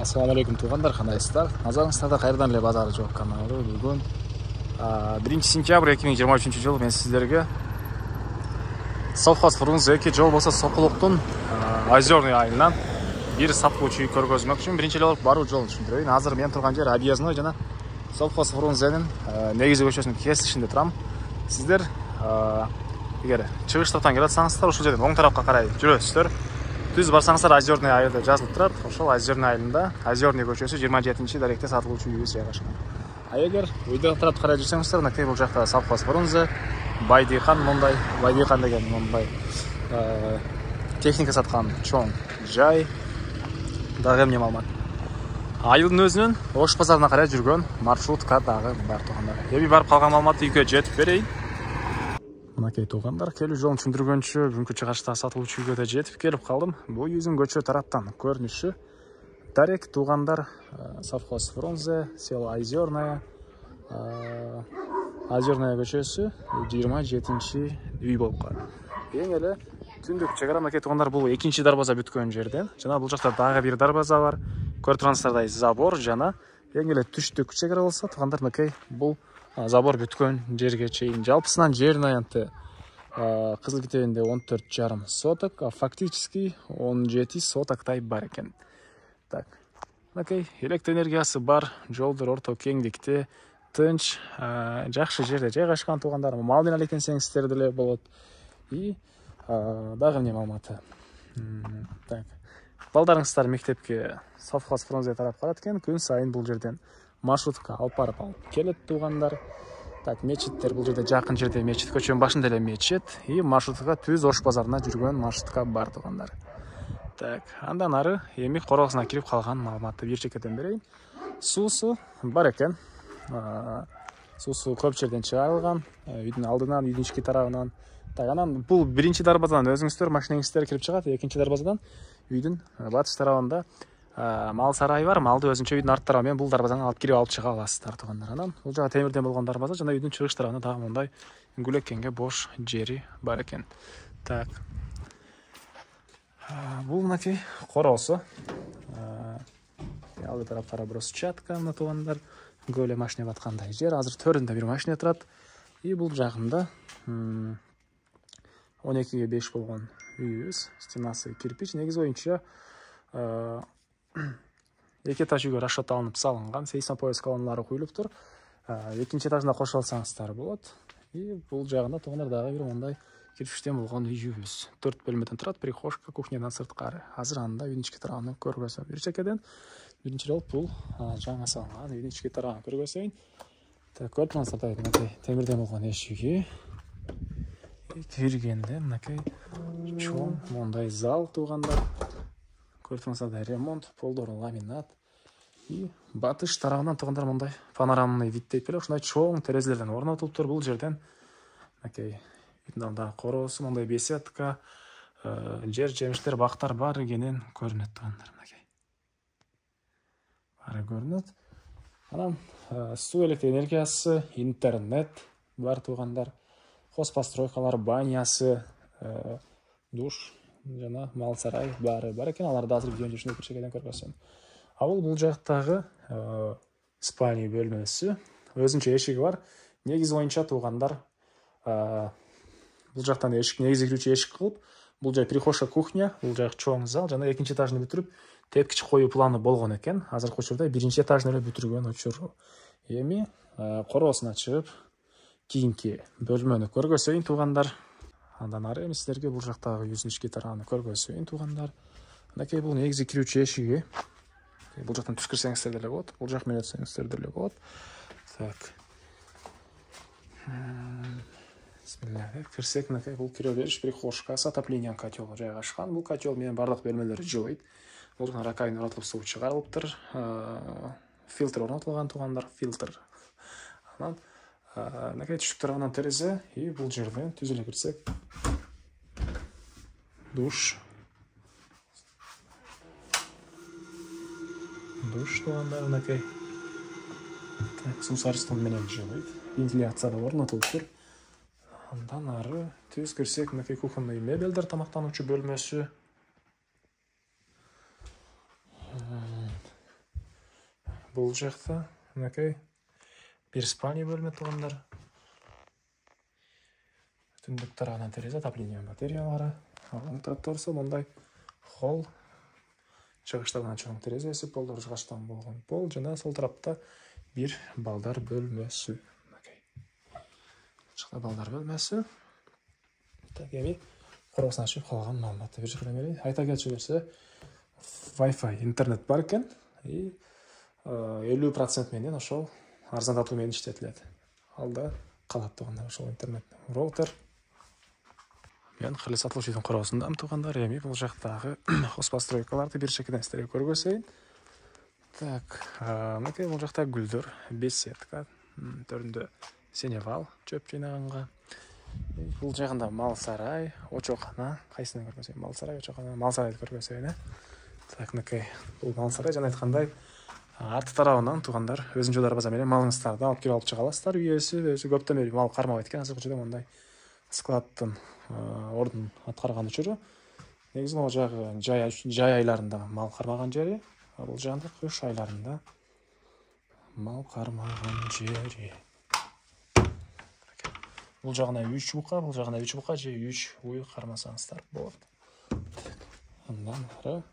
Ассаламу алейкум туғандар, қандайсыздар? Назарыңыздарда қайырдан эле базары жоқ каналы. Бүгін 1 сентябрь 2023 жыл мен сіздерге совхоз Фрунзе жол болса Сокулуктун Озерный айылынан бир сатылуучу үй көргөзмөк үчүн биринчи эле болуп баруу жолун түшүндүрөйүн. Азыр мен турган жер Объездной жана совхоз Фрунзенин негизги көчөсүнүн кесишинде турам. Сиздер эгер чыгыш тараптан келе атсаңыздар, ушул жерден оң тарапка карай жүрөсүздөр. Түз барсаңыздар Озерный айыл деп жазылып турат. Ошол Озерный айылында Озерный көчөсү 27 даректе сатылуучу үйүбүз жайгашкан. Эгер үйдөн тарап карай жүрсөңүздөр, мынакей бул жакта совхоз Фрунзе, Байдыхан, мондай Байдыхан деген мондай техника саткан чоң жай. Дагы эмне маалымат? Айылдын өзүнүн Ош базарына карай жүргөн маршрутка дагы бар тугандар. Эми барып калган маалыматты үйгө жетип берейин. Мынакей тугандар, келүү жолун түшүндүргөнчү бүгүнкү чыгышта сатылуучу үйгө да жетип келип калдым. Бул үйдүн көчө тараптан көрүнүшү дарек тугандар, совхоз Фрунзе, село Озерное, Озерная көчөсү 27 үй болуп калат. Эң эле түндүк чегара мынакей тугандар, бул экинчи дарбаза бүткөн жерден. Жана бул жакта дагы бир дарбаза бар. Көрүп тургансыздардай забор жана эң эле түштүк чегара болсо тугандар, мынакей бул забор бүткөн жерге чейин. Жалпысынан жердин аянты кызыл китебинде 14,5 соток, а фактически 17 сотоктай бар экен. Так, мынакей электр энергиясы бар, жолдор орто кеңдикте, тынч, жакшы жерде жайгашкан тугандар. Мал менен алектенсеңиздер деле болот. И дагы эмне маалыматы? Так, балдарыңыздар мектепке совхоз Фрунзе тарап барат экен, күн сайын бул жерден маршрутка алып барып келет тугандар. Так, мечиттер бул жерде жакын жерде мечит, көчөнүн башында эле мечит. И маршрутка түз Ош базарына жүргөн маршрутка бар тугандар. Так, андан ары эми коросуна кирип калган маалыматты бир чекеден берейин. Суусу бар экен. Суусу көп жерден чыгарылган, үйдүн алдынан, үйдүн ички тарабынан. Так, анан бул биринчи дарбазадан өзүңүздөр машинеңиздер кирип чыгат, экинчи дарбазадан үйдүн батыш тарабында мал сарайы бар. Малды өзүнчө үйдүн арт тарабы менен бул дарбазадан алып кирип алып чыга аласыздар тугандар. Анан бул жагы темирден болгон дарбаза жана үйдүн чыгыш тарабында дагы мындай үңгүлөккенге бош жери бар экен. Так, бул мынакей короосу. Алды тараптары брусчатка мына тугандар. Көп эле машина баткандай жер. Азыр төрүндө бир машина турат. И бул жагында 12ге 5 болгон үйүбүз. Стенасы кирпич. Негизи боюнча эки этаж үйгө расчет алынып салынган. Сейсмопояс колонналары куюлуп тур. Экинчи этажына кошо алсаңыздар болот. И бул жагында тугандар дагы бир мондай кирпичтен болгон үйүбүз. 4 бөлмөдөн турат, прихожка, кухнядан сырткары. Азыр анда үйдүн ички тарабын көргөзөм. Бир чекеден биринчи жолу бул жаңы салынган үйдүн ички тарабын көргөзөйүн. Так, көрүп тургансыздардай мынакей темирден болгон эшиги. Киргенде мынакей чоң мондай зал тугандар. Көрүп тургансыздардай ремонт, полдору ламинат. И батыш тарабынан тугандар мондай панорамный вид дейт беле, ушундай чоң терезелерден орнотулуп тур. Бул жерден мынакей үйдүн алдында короосу, мондай беседка, жер жемиштер, бактар бар экенин көрүнөт тугандар. Мынакей баары көрүнөт. Анан суу, электр энергиясы, интернет бар тугандар. Хозпостройкалар, банясы, душ жана мал сарай баары бар экен. Аларды азыр видеонун жүзүндө бир чекеден көргөзөм. А бул жактагы спальня бөлмөсү, өзүнчө эшиги бар. Негизи боюнча тугандар бул жактан эшик, негизи кирүүчү эшик кылып, бул жай прихожка, кухня, бул жак чоң зал жана экинчи этажын бүтүрүп, тепкич коюу планы болгон экен. Азыркы учурда биринчи этажын эле бүтүргөн учуру. Эми короосуна чыгып, кийинки бөлмөнү көргөзөйүн тугандар. Андан ары эми силерге бул жактагы үйдүн ички тарабын көргөзөйүн тугандар. Мынакей бул негизи кирүүчү эшиги. Бул жактан түш кирсеңиздер деле болот, бул жак менен өтсөңүздөр деле болот. Так. Бисмилlah. Кирсек, мынакей бул кире бериш прихожкасы, отоплениянын котелу жайгашкан. Бул котел менен бардык бөлмөлөр жылыйт. Бул жактан раковина орнотулуп, суу чыгарылыптыр. Фильтр орнотулган тугандар, фильтр. Анан мынакей түштүк тарабынан терезе, и бул жерден түз эле кирсек душ. Душ тугандар мынакей. Так, суу сарыстан менен жылыйт. Вентиляция да орнотулуп тур. Андан ары түз кирсек, мынакей кухонный мебелдер, тамактануучу бөлмөсү. Бұл жақта мынакей бір спальня бөлме туғандар. Түндік тарағынан терезе, отопление материалары. Оң тарапта тұрса мындай холл. Шығыштардан чоң терезесі, полдар шығыштан болған пол. Жана сол тарапта бір балдар бөлмесі. Шықта балдар бөлмесі. Так, еме қорғасын ашып қалған мағлұматты бір жаққа берейін. Айта кетшілерсе, Wi-Fi интернет бар екен. 50% менен ошол арзандатуумен иштетилет. Алда калат тугандар ошол интернет роутер. Мен кыргыз сатылуучунун коросундамын тугандар. Эми бул жактагы хозпостройкаларды бир шекеден сиздерге көргөзөйүн. Так, мынакей бул жакта гүлдөр, беседка, төрүндө сеневал чөп жыйнаганга. Бул жагында мал сарай, очокана, кайсыны көргөзөйүн? Мал сарай, очокана, мал сарайды көргөзөйүн. Так, мынакей бул мал сарай, жана айткандай арты тарабынан тугандар өзүнчө дарбаза менен малыңыздарды алып келип алып чыга аласыздар. Үйөсү көптөн бери мал кармабайт экен, азыр учурда мындай складтын ордун аткарган учуру. Негизи могу жагы жай айларында мал кармаган жери, бул жагында кыш айларында мал кармаган жери. Бул жагына 3 бука, бул жагына 3 бука же 3 уй кармасаңыздар болот. Андан ары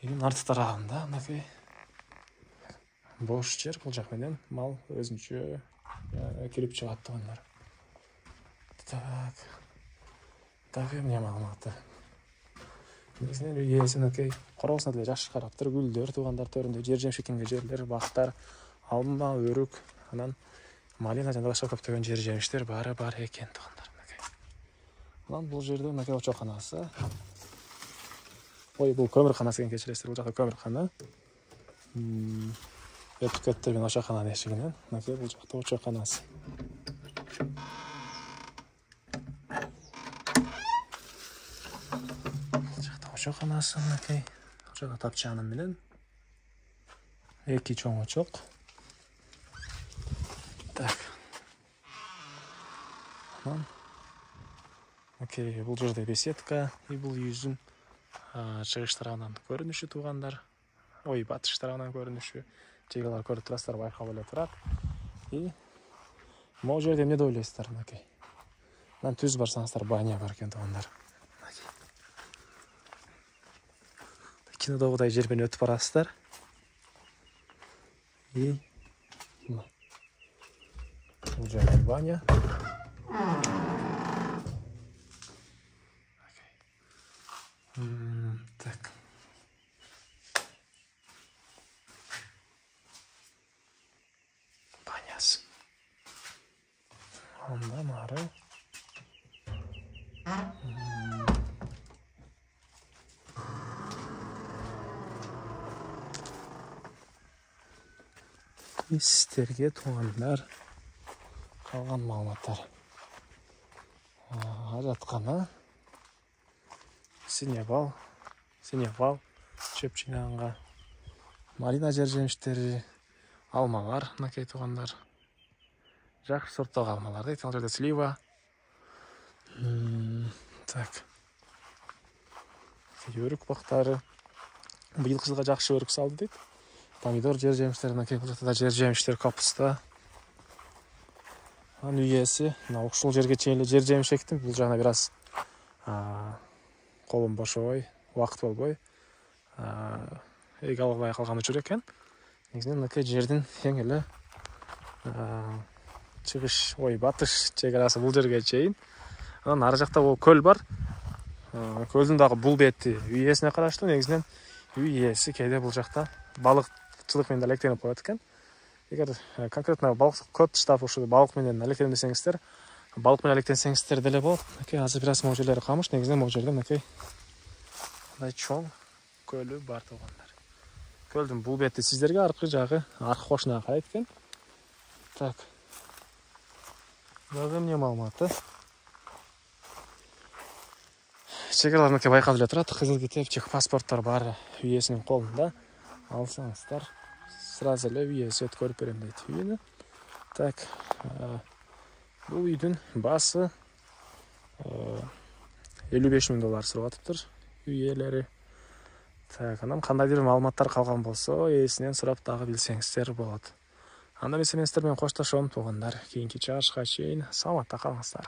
арты тарабында мынакей бош жер, бул жак менен мал өзүнчө кирип чыгат тугандар. Так. Так, эмне маалыматы? Негизинен үй ээси мынакей коросуна деле жакшы караптыр, гүлдөр тугандар төрүндө жер жемиш экенге жерлер, бактар, алма, өрүк, анан малина жана башка көптөгөн жер жемиштер баары бар экен тугандар. Анан бул жерде мынакей очоканасы. Ой, бул көмүрканасы экен, кечиресиздер, бул жакта көмүркана. Өтүп кетти мен очокананын эшигинен. Мынакей бул жакта очоканасы. Бул жакта очоканасы мынакей. Ошого тапчааны менен 2 чоң очок. Так. Окей, бул жерде беседка, бул үйүздүн чыгыш тарабынан көрүнүшү тугандар. Ой, батыш тарабынан көрүнүшү. Жегалар көрүп турасыздар, байкап эле турат. Могу жерде эмне деп ойлойсуздар, мынакей. Анан түз барсаңыздар, баня бар экен тугандар. Кинодогудай жер менен өтүп барасыздар. Бул жерде баня. Так. Банясы. Андан ары. Сиздерге тугандар калган маалыматтар. Ажаткана, сеневал, чөп жыйнаганга, малина жер жемиштери, алмалар, мынакей тугандар. Жакшы сорттогу алмалар дейт, ал жерде слива. Так. Өрүк бактары. Быйыл кышка жакшы өрүк салды дейт. Помидор жер жемиштери, мынакей бул жакта жер жемиштер, капуста. Анын үйеси, ушул жерге чейин жер жемиш эктим. Бул жагына бир аз колум бошобой, убакыт болбой эге албай калган учур экен. Негизинен мынакей жердин эң эле чыгыш, батыш чек-арасы бул жерге чейин. Анан ары жакта бул көл бар. Көлдүн дагы бул бети үй ээсине караштуу. Негизинен үй ээси кээде бул жакта балыкчылык менен алектенип коет экен. Эгер конкретно балык код штаб ушул балык менен алектенем десеңиздер, балык менен алектенсеңиздер деле болот. Мынакей азыр бир аз могу жерлери камыш, негизинен могу жерде мынакей мындай чоң көлү бар тугандар. Көлдүн бул бети сиздерге, аркы жагы аркы кошуна карайт экен. Так. Дагы эмне маалыматы? Чек-аралар мынакей байкалып эле турат. Кызыл китеп, паспорттор бар үй ээсинин колунда. Алсаңыздар, сразу эле үй ээси өткөрүп берем дейт үйүнү. Так. Бул үйдүн баасы $55,000 сурап атыптыр үй ээлери. Так, анан кандайдыр бир маалыматтар калган болсо, ээсинен сурап дагы билсеңиздер болот. Анда мен сиздер менен коштошом туугандар. Кийинки чыгышка чейин саламатта калыңыздар.